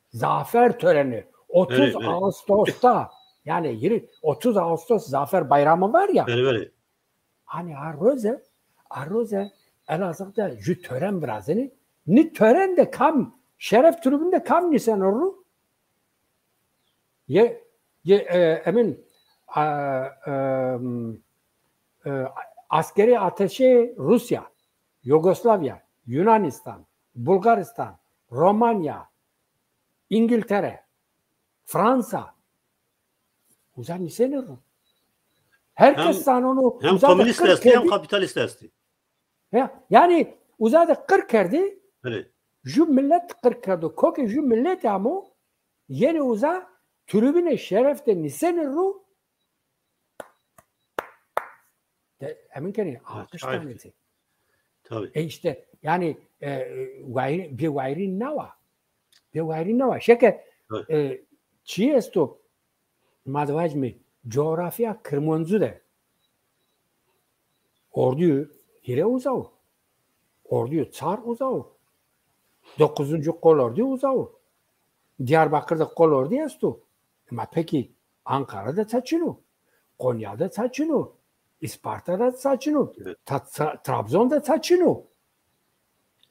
Zafer töreni. 30 evet. Ağustos'ta yani 30 Ağustos Zafer Bayramı var ya. Evet. Hani Arroze Elazığ'da ju tören biraz yani. Ni tören de kam şeref tribünde kam ni sen oru? Emin askeri ateşi Rusya, Yugoslavya, Yunanistan, Bulgaristan, Romanya, İngiltere, Fransa. Uzan nisenir. Herkes sana onu hem komünist esti hem kapitalist esti. Yani uzadı 40 kerdi. Evet. Ju millet 40 kerdi. Koke ju millet ama yeni uza tribüne şerefte nisenir ru. Emin keni alkış tanesi. Tabii. İşte yani bir gayri nava. Şeke çi esto madvaj mi coğrafya kırmızı de. Orduyu hire uzav. Orduyu çar uzav. 9. kolordu uzav. Diyarbakır'da kolordu esto. Ama peki Ankara'da saçını. Konya'da saçını. İsparta'da saçını. Evet. Trabzon'da saçını.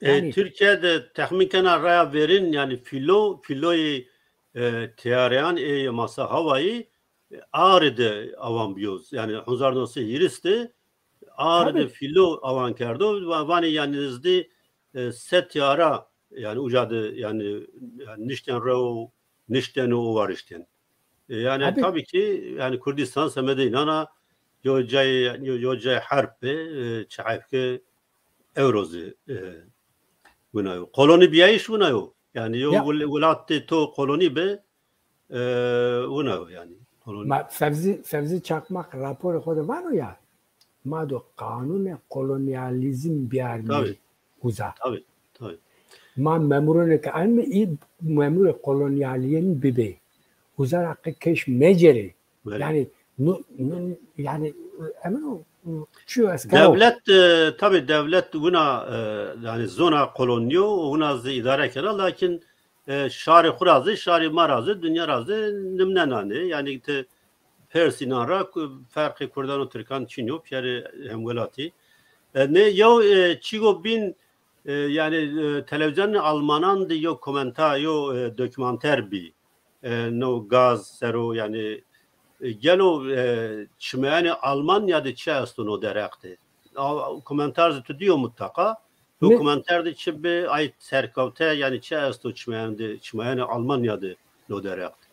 Yani, Türkiye'de tahminken araya verin yani filoyu teyareyan masa havayı Ağrı'da avan biyoz. Yani Hunzarnosu yiristi. Ağrı'da filo avan kerdo. Vani yanınızda set yara yani ucadı yani nişten o var işte. Yani tabii ki yani Kürdistan semede inana yocay harpe çayfke evrozu bunayo. Koloni biyayiş bunayo. Yani yo velatte to koloni be bunayo yani. Ma Fevzi Çakmak raporu kodu var ya. Ma do kanun kolonyalizm biyarmi uza. Tabii. Ma memurun ki almi i memur kolonyaliyen bibe. Uzar hakkı keş meceri. Yani yani emin devlet tabii devlet buna yani zona kolonyo buna idare eder lakin şari kurazı şari marazı dünya razı nimnenani yani te Persinara farkı Kurdan Türkan Çinyo piyari hemvelati ne yo çigo bin yani televizyon Almanan diyor komentar yo dokümanter bi no gaz sero yani gelo çimeni Almanya'da çeşitli derekti. Komentar tutuyor mutlaka. Bu komenterde çibe ait serkavte yani çeşitli çimeni Almanya'da no derekti.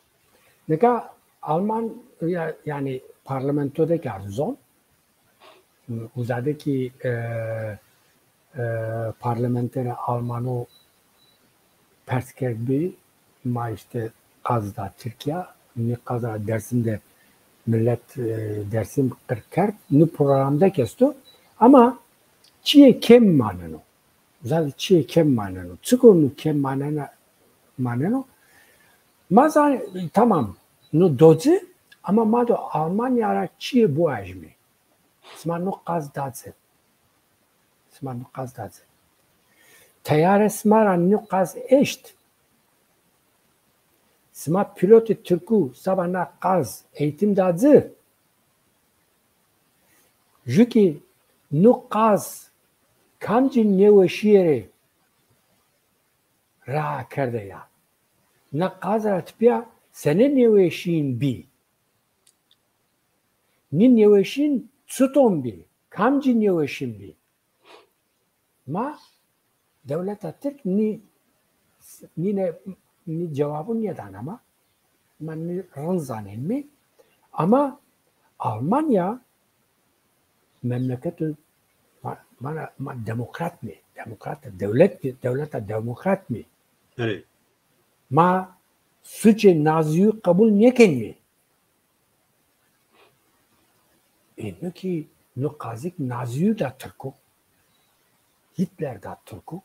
Ne kadar Alman yani parlamentodaki arzon uzadaki parlamentere Almano perskerbi ma işte kazda Türkiye ne kadar dersinde millet dersim kırkert ne programda kesto ama çiğ kem manano zaten çiğ kem manano çıkonu kem manano mazan tamam no dozi ama mado Almanya'ra çiğ bu ajmi smano kazdaze teyare smara no kaz eşt Sma pilotu Türk'ü sabana kaz eğitim dazı Jüki nukaz kamcin neveşiyere ra kerde ya. Nakaz ratpiya sene neveşin bi. Ni neveşin tuton bi. Kamcin neveşin bi. Ma devlet Türk ni cevabı niye ama ben ranzanen mi? Ama Almanya memleketin bana demokrat mı? Devlet demokrat mı? Evet. Ma suçe naziyi kabul neken mi? Ki nukazik naziyi da Türk'ü. Hitler da Türk'ü.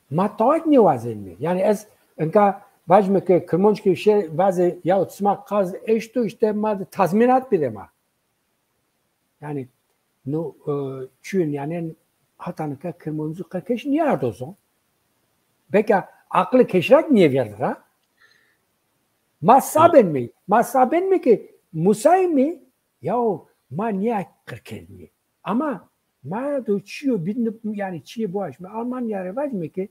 Ma tavak ne vazen mi? Yani enka vajme ke Kırmançki şey vaze ya tsma kaz eşto işte ma tazminat bile ma. Yani no çün yani hatanıka Kırmançı kakeş niye ardozon? Beka aklı keşrak niye verdi ha? Masaben mi ki Musay mi? Yahu ma niye kırken mi? Ama ma da çiyo yani çiye bu açma. Almanya revaj mi ki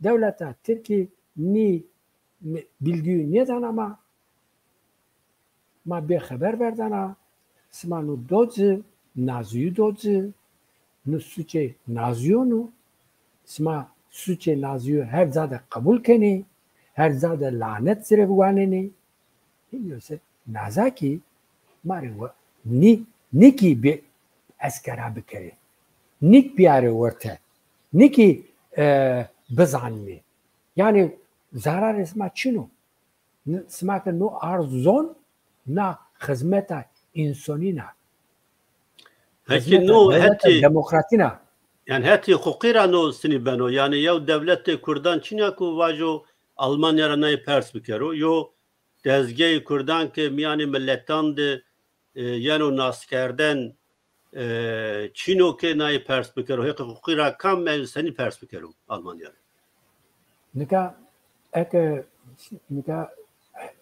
devlete Türkiye ni bildiği neden ama ma bir haber verdana smanu dodzi naziyu dodzi nu suçe naziyonu sma suçe naziyu her zade kabul keni her zade lanet zirevganeni biliyorsa nazaki mariwa niki bir eskara bikeri nik bir arı orta niki bezanmi yani zarar esma çinu sma ke no arzon na hizmeta insonina Peki no heti demokratina yani heti hukira no sini beno yani ya devlette Kurdan Çin'e ku vajo Almanya nay pers bikero yo dezgeyi Kurdan ke yani milletten de yani naskerden Çino ke nay pers bikero heki hukira kam men seni pers bikero Almanya. Nika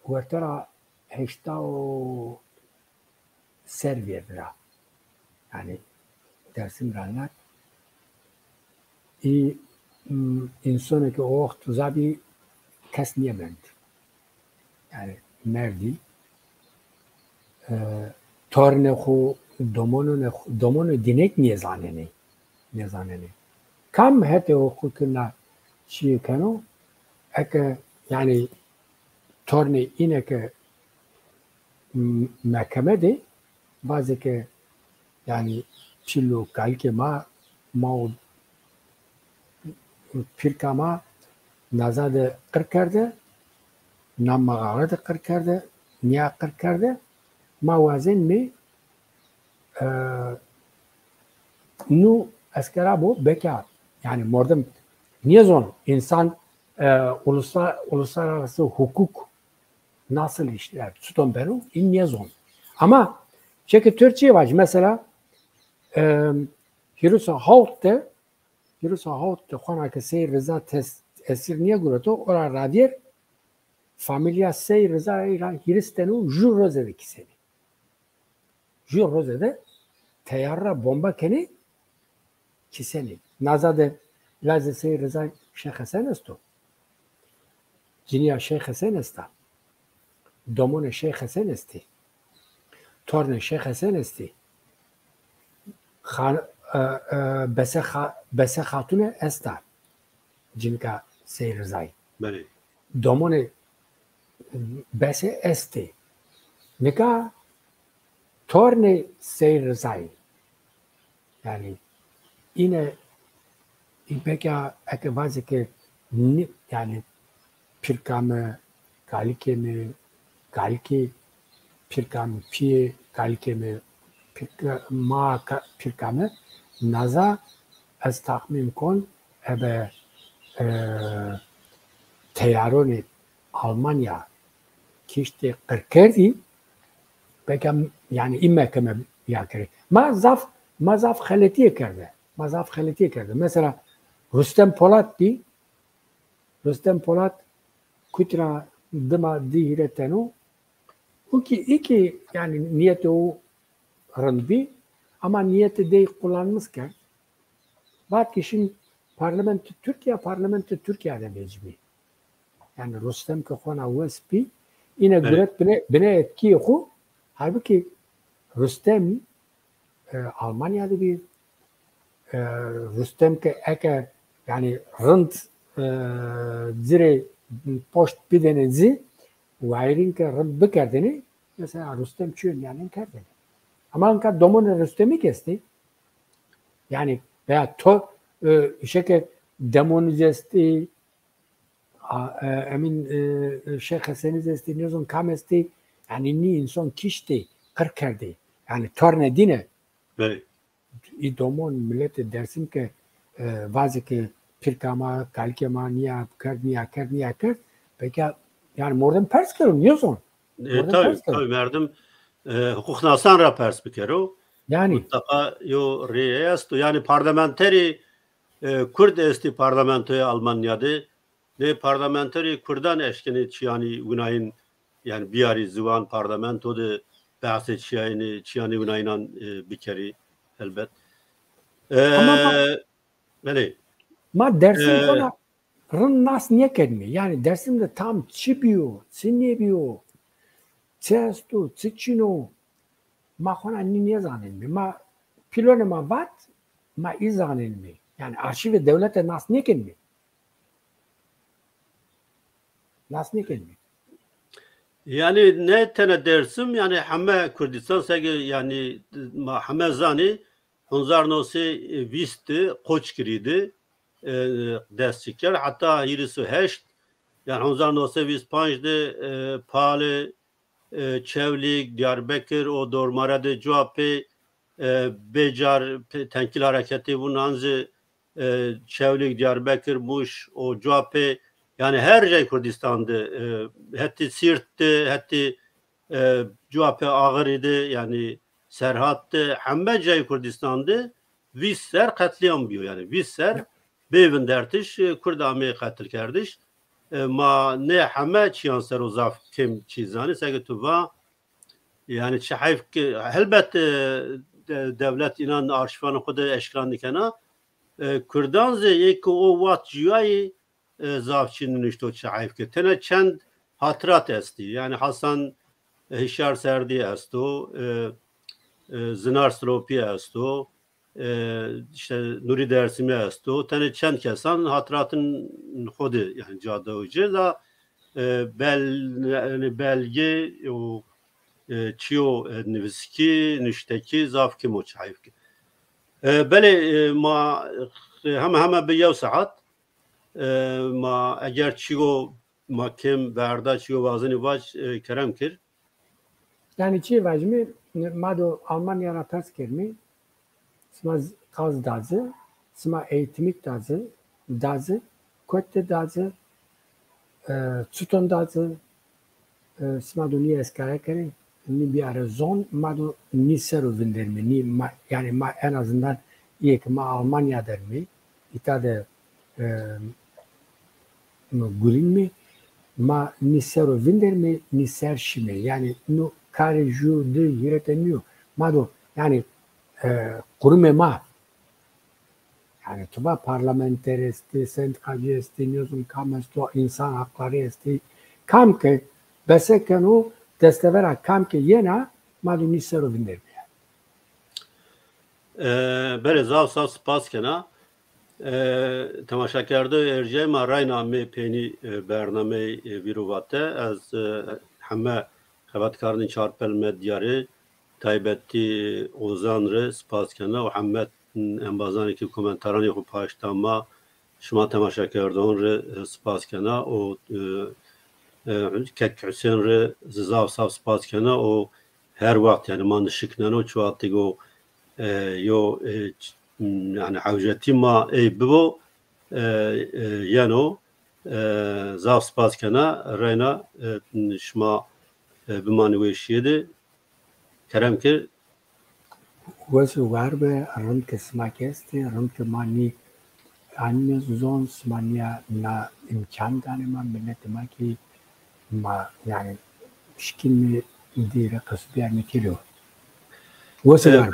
ورترى هشتاو سيرفيرا يعني dersim ranlar insonu ki o vakti zabi kes niyemend yani merdi torne khu domonu dinek niye zaneni kam hete o kutuna çiğ kano eke yani torne ineke mahkemede bazı ki yani çillo kalke ma firkama nazade kır kardı namağarada kır kardı niye kır kardı mawazen mi nu askera bu bekar yani mordum niye zon insan uluslararası hukuk nasıl işler tuton beru niye zon ama çünkü Türkiye var mesela Hirosa Haut'te xwana ke Sey Rıza esir niye gurato ora radier familya Sey Rıza İran Hiristenu jur rozede kiseni jur rozede teyarra bomba keni kiseni nazade lazı Sey Rıza Şeyh Hasan esto Ciniya Şeyh Hasan esta domone Şeyh Hasan esti torne Şeyh Hasan esti bese hatune esta cinka Sey Rıza'yı. Domone bese esti. Nika torne Sey Rıza'yı. Yani yine peka ekevazı ki yani pirkame kalikemi kalki pirkame piye kalikemi pirkame naza az tahmin kon ebe teyaroni Almanya kişti kırkerdi peki yani immekeme yakri mazaf xeletiye kerdi mesela Rüstem Polat kutra dıma dihiretenu iki yani niyeti o rınbi ama niyeti değil kullanmışken bak işin parlamento Türkiye'de mecmi. Yani Rüstem ki kona USP yine güret bine etki yok. Halbuki Rüstem Almanya'da bir Rüstem ki eke yani rınt zire post bidenezi wiring ki rınt bikerdini mesela Rüstem çün yani kerdini. Ama anka domunu Rüstem'i kesti. Yani veya şeke demonize esti emin Şeyh Hasan'ı esti nizon kam esti yani ni insan kişti kırk kerdi. Yani torne dine Evet. I domon millete dersim ki bazı ki pirkama kalkema niye kerd peki yani mordan pers kerim niyorsun? Tabii merdim hukuknasan ra pers bikero. Yani Mutlaka yo reye esto yani parlamenteri Kurd esti parlamentoya Almanya'da ne parlamenteri Kurdan eşkeni çiyani günayın yani biyari zivan parlamentoda bahset çiyani günayınan bir kere elbet. ama Böyle. ma dersim kona rın nas niye kedmi? Yani dersimde tam çibiyor, sinnebiyor, çestu, çiçino ma kona niye zanilmi? Ma pilone ma vat ma izanilmi. Yani arşive devlete nas niye kedmi? Nas niye kedmi? Yani ne tane dersim yani hame Kürdistan segi yani hame zani onzar nosi visti koç giridi destekler hatta hirisi heşt yani onzar nosi vis panjdi pale çevlik Diyarbakır o dormarada cuape becar tenkil hareketi bunanzı çevlik Diyarbakır Muş o cuape yani her şey Kürdistan'da hatta Sirt'te hatta cuape ağır idi yani Serhat'te hemme şey Kürdistan'da Visser katliam diyor yani Visser bevin dertiş Kürdami katil kardeş ما نه همه چیان سر و ضعف کم چیزانی سعی تو با yani şahif ki elbette devlet inan arşivanı kudu eşkran dikena Kürdan ek o vat cüyayı zavçinin işte o şahif ki tene çend hatırat esti yani Hasan Hişar Serdi esto Zinar Slopi esto işte Nuri Dersimi esto tane çend kesan hatıratın kudu yani cadavcı da belge o çiyo nivski nişteki zafki moçayfki beli ma hem bir yav saat ma eğer çiyo ma kim verda çiyo vazını baş kerem kir yani çi vazmi mado Almanya'ya ters kermi sma kaz dazı sma eğitimik dazı kotte dazı çuton dazı sma duniya eskare kere ni bir ara zon mado ni seru vindermi ni yani ma en azından ilk ma Almanya dermi itade gurin mi ma ni seru vindermi ni serşimi yani no kare ju de yiretemiyor mado yani kurume ma yani tuba parlamenteresti sendikacı niyozun kamesto insan hakları esti kam ke besekenu destevera kam ke yena madu ni seru vindermi beli zav spas kena temaşakerde erce ma rayna me peni bername viruvate az hemme xebatkarın çarpel medyarı taybetti ozanrı spas kena ve hammet en bazan ki komentaran yok paştama şuma temaşakerden spas kena o kek Hüseyin're zav spas kena o her vakit yani manışıknen o çuatı o yo yani حوجتي ما ای ببو یانو زاف سپاس کنا رینا شما بمانی ویشیده کرم که واسه واربه رم که سماکستی رم که مانی anne zon smania na imkan tane ma millet ma ki ma yani şikil mi dire kısbiyer mi kilo وصل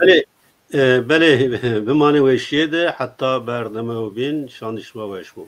بله بمانه وشیه ده حتی بردمه و بین شانشما وشمو